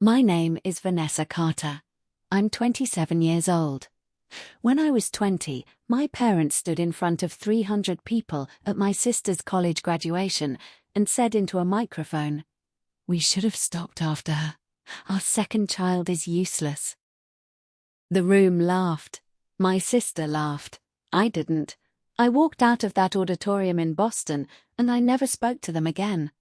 My name is Vanessa Carter. I'm 27 years old. When I was 20, my parents stood in front of 300 people at my sister's college graduation and said into a microphone, "We should have stopped after her. Our second child is useless." The room laughed. My sister laughed. I didn't. I walked out of that auditorium in Boston, and I never spoke to them again.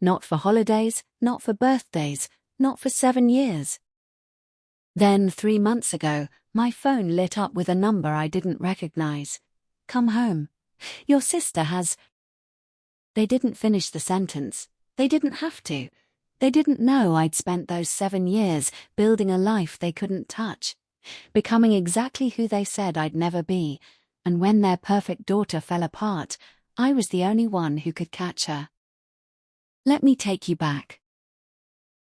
Not for holidays, not for birthdays, not for 7 years. Then 3 months ago, my phone lit up with a number I didn't recognize. "Come home. Your sister has..." They didn't finish the sentence. They didn't have to. They didn't know I'd spent those 7 years building a life they couldn't touch, becoming exactly who they said I'd never be, and when their perfect daughter fell apart, I was the only one who could catch her. Let me take you back.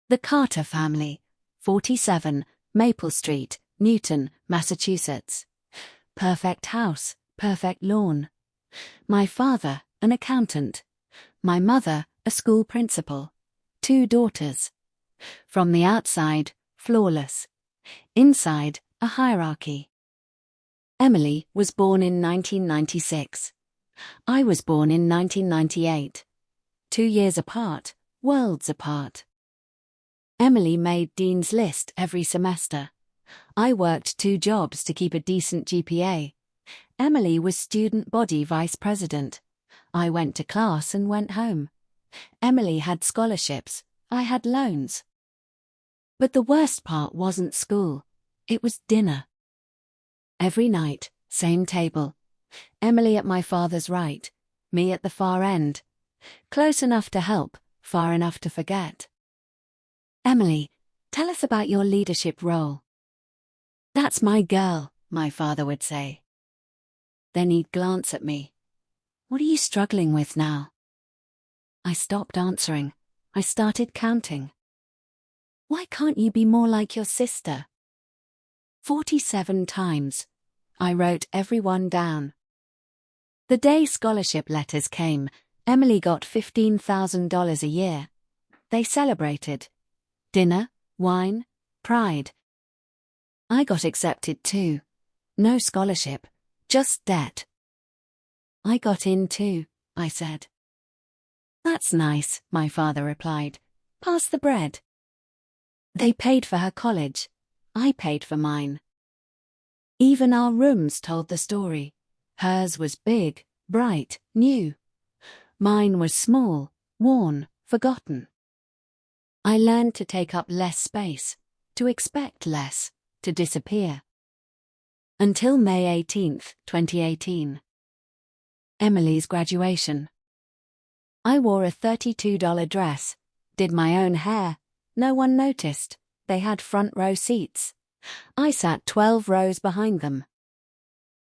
The Carter family, 47, Maple Street, Newton, Massachusetts. Perfect house, perfect lawn. My father, an accountant. My mother, a school principal. 2 daughters. From the outside, flawless. Inside, a hierarchy. Emily was born in 1996. I was born in 1998. 2 years apart, worlds apart. Emily made Dean's List every semester. I worked 2 jobs to keep a decent GPA. Emily was student body vice president. I went to class and went home. Emily had scholarships. I had loans. But the worst part wasn't school. It was dinner. Every night, same table. Emily at my father's right, me at the far end. Close enough to help, far enough to forget. "Emily, tell us about your leadership role." "That's my girl," my father would say. Then he'd glance at me. "What are you struggling with now?" I stopped answering. I started counting. "Why can't you be more like your sister?" 47 times. I wrote every one down. The day scholarship letters came, Emily got $15,000 a year. They celebrated. Dinner, wine, pride. I got accepted too. No scholarship, just debt. "I got in too," I said. "That's nice," my father replied. "Pass the bread." They paid for her college. I paid for mine. Even our rooms told the story. Hers was big, bright, new. Mine was small, worn, forgotten. I learned to take up less space, to expect less, to disappear. Until May 18th, 2018. Emily's graduation. I wore a $32 dress, did my own hair. No one noticed. They had front row seats. I sat 12 rows behind them.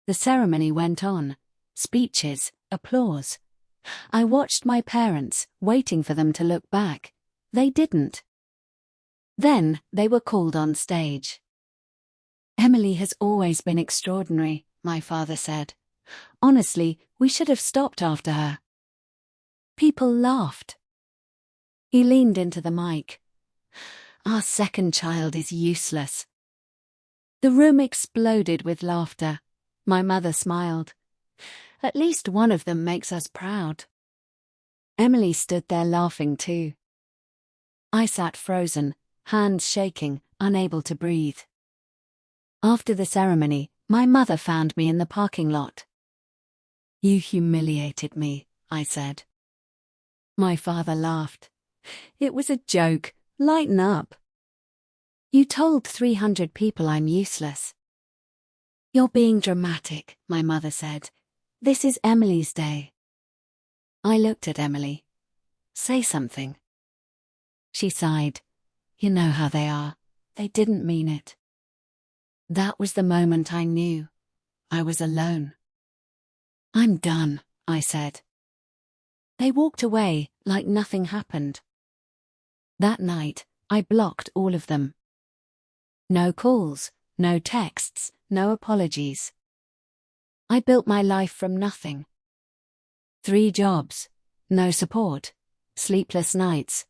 The ceremony went on. Speeches, applause. I watched my parents, waiting for them to look back. They didn't. Then they were called on stage. "Emily has always been extraordinary," my father said. "Honestly, we should have stopped after her." People laughed. He leaned into the mic. "Our second child is useless." The room exploded with laughter. My mother smiled. "At least one of them makes us proud." Emily stood there laughing too. I sat frozen, hands shaking, unable to breathe. After the ceremony, my mother found me in the parking lot. "You humiliated me," I said. My father laughed. "It was a joke. Lighten up." "You told 300 people I'm useless." "You're being dramatic," my mother said. "This is Emily's day." I looked at Emily. "Say something." She sighed. "You know how they are. They didn't mean it." That was the moment I knew. I was alone. "I'm done," I said. They walked away like nothing happened. That night, I blocked all of them. No calls, no texts, no apologies. I built my life from nothing. 3 jobs, no support, sleepless nights.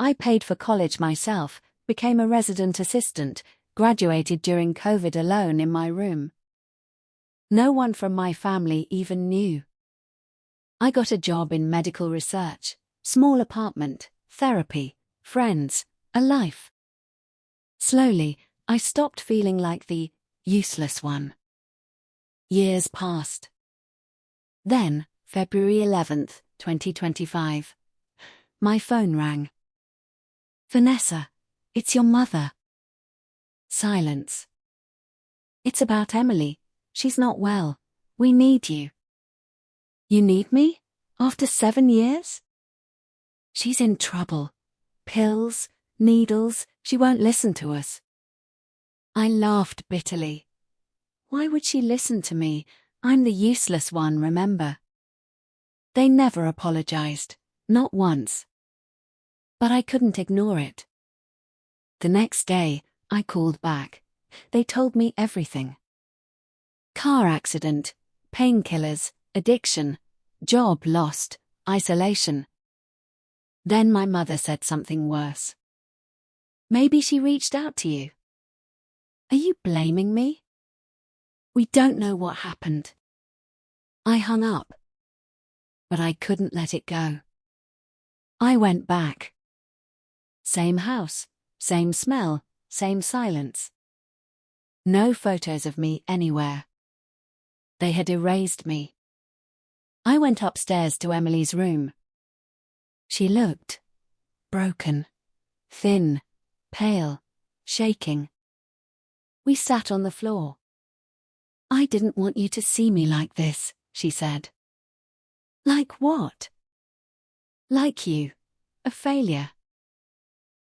I paid for college myself, became a resident assistant, graduated during COVID alone in my room. No one from my family even knew. I got a job in medical research, small apartment, therapy, friends, a life. Slowly, I stopped feeling like the useless one. Years passed. Then, February 11th, 2025. My phone rang. Vanessa, it's your mother. Silence. It's about Emily. She's not well. We need you. You need me? After 7 years? She's in trouble. Pills, needles, she won't listen to us. I laughed bitterly. Why would she listen to me? I'm the useless one, remember? They never apologized, not once. But I couldn't ignore it. The next day, I called back. They told me everything. Car accident, painkillers, addiction, job lost, isolation. Then my mother said something worse. Maybe she reached out to you. Are you blaming me? We don't know what happened. I hung up. But I couldn't let it go. I went back. Same house, same smell, same silence. No photos of me anywhere. They had erased me. I went upstairs to Emily's room. She looked broken, thin, pale, shaking. We sat on the floor. I didn't want you to see me like this, she said. Like what? Like you, a failure.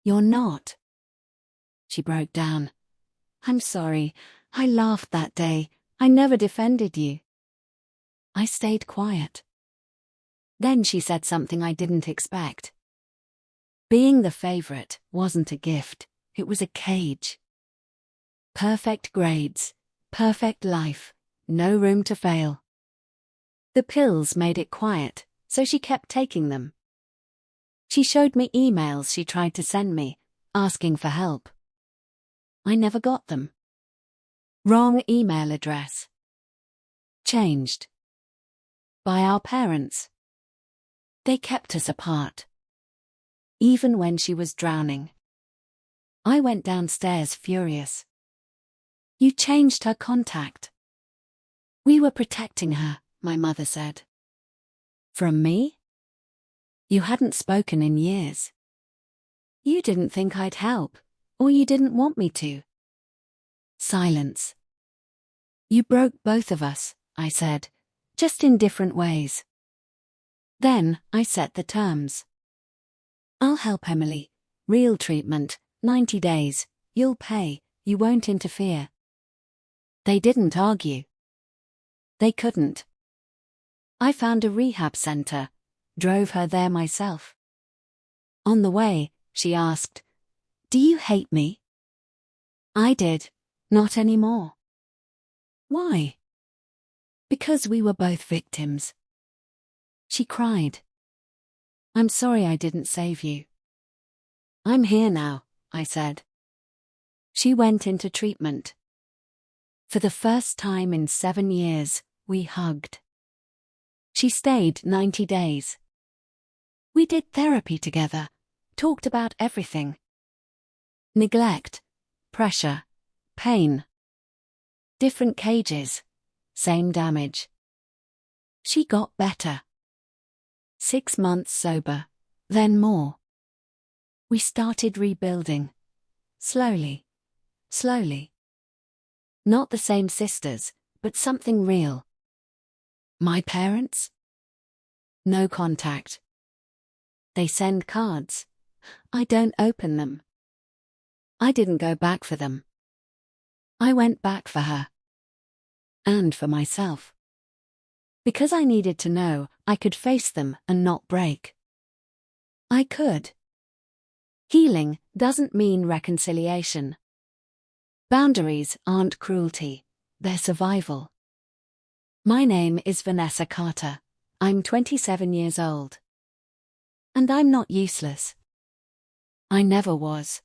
You're not. She broke down. I'm sorry, I laughed that day. I never defended you. I stayed quiet. Then she said something I didn't expect. Being the favorite wasn't a gift, it was a cage. Perfect grades, perfect life, no room to fail. The pills made it quiet, so she kept taking them. She showed me emails she tried to send me, asking for help. I never got them. Wrong email address. Changed. By our parents. They kept us apart. Even when she was drowning. I went downstairs furious. You changed her contact. We were protecting her, my mother said. From me? You hadn't spoken in years. You didn't think I'd help, or you didn't want me to. Silence. You broke both of us, I said, just in different ways. Then, I set the terms. I'll help Emily. Real treatment, 90 days, you'll pay, you won't interfere. They didn't argue. They couldn't. I found a rehab center, drove her there myself. On the way, she asked, "Do you hate me?" I did, not anymore. Why? Because we were both victims. She cried. I'm sorry I didn't save you. I'm here now, I said. She went into treatment. For the first time in 7 years, we hugged. She stayed 90 days. We did therapy together, talked about everything. Neglect, pressure, pain. Different cages, same damage. She got better. 6 months sober, then more. We started rebuilding. Slowly. Slowly. Not the same sisters, but something real. My parents? No contact. They send cards. I don't open them. I didn't go back for them. I went back for her. And for myself. Because I needed to know I could face them and not break. I could. Healing doesn't mean reconciliation. Boundaries aren't cruelty, they're survival. My name is Vanessa Carter. I'm 27 years old. And I'm not useless. I never was.